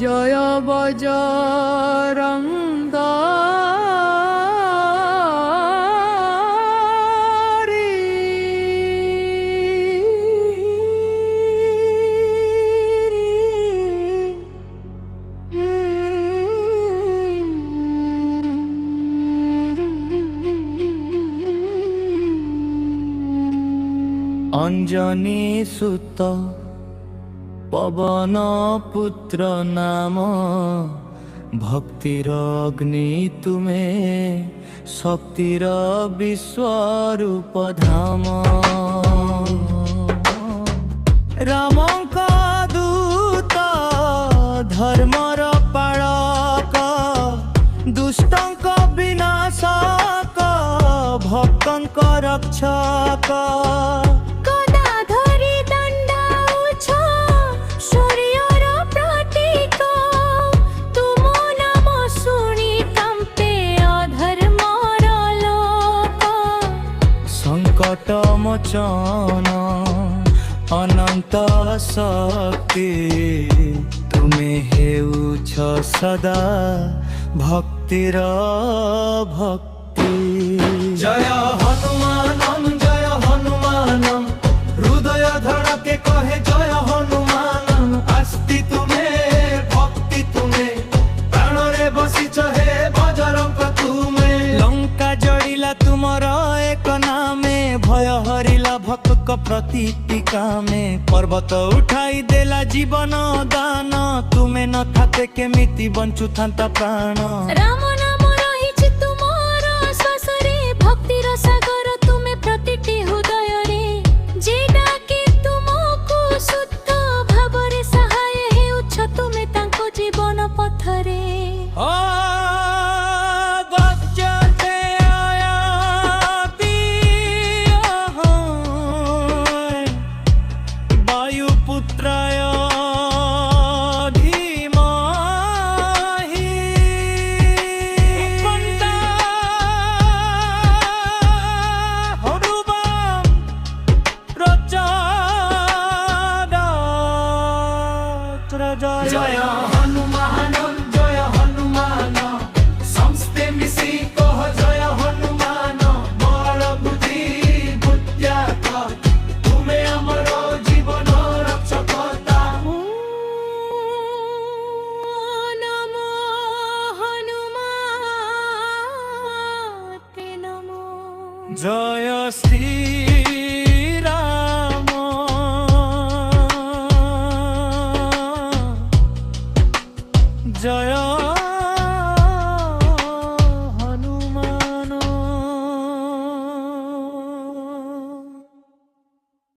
জয় বজরঙ্গী। অঞ্জনী সুত পবন পুত্র নাম, ভক্তির অগ্নি তুমে, শক্তির বিশ্বরূপ ধাম। রামଙ୍କ দূତ ধর্মর ପାଳକ, ଦୁଷ୍ଟଙ୍କ ବିନାଶକ, ଭକ୍ତଙ୍କ ରକ୍ଷକ। সংকট মোচন অনন্ত শক্তি, তুমে হেউছ সদা ভক্তির ভক্তি। জয় হনুমান জয় হনুমান, হৃদয় ধড়কে কহে জয় হনুমান। আস্তি তুমে ভক্তি তুমে, প্রাণরে বসিছ হে বজরঙ্গ তুমে। লঙ্কা জড়িলা তুমর এক নামে, ভয় হরিলা ভক্তক প্রতীতি কামে। পর্বত উঠাই দেলা জীবন দান, তুমে নথাতে কেমিতি বঞ্চু থান্তা প্রাণ। রাম নাম রহিছি তুমর শ্বাসরে, ভক্তির সাগর তুমে প্রতিটি হৃদୟରେ। যে ডাকে তুমକୁ শুদ্ধ ভাବରେ সহায় ହେଉଛ, ତୁମେ ତାଙ୍କ ଜୀବନ ପଥରେ। বায়ুপুত্রায় ধীমহি, হনুমান প্রচোদয়াৎ। জয় হনুমান জয় হনুমান, সমস্তে মিশি কহ জয় হনুমান। বল বুদ্ধি বুদ্ধ্যাত, তুমে আমার জীবন রক্ষকতা। নমো হনুমতে নমো। জয় শ্রী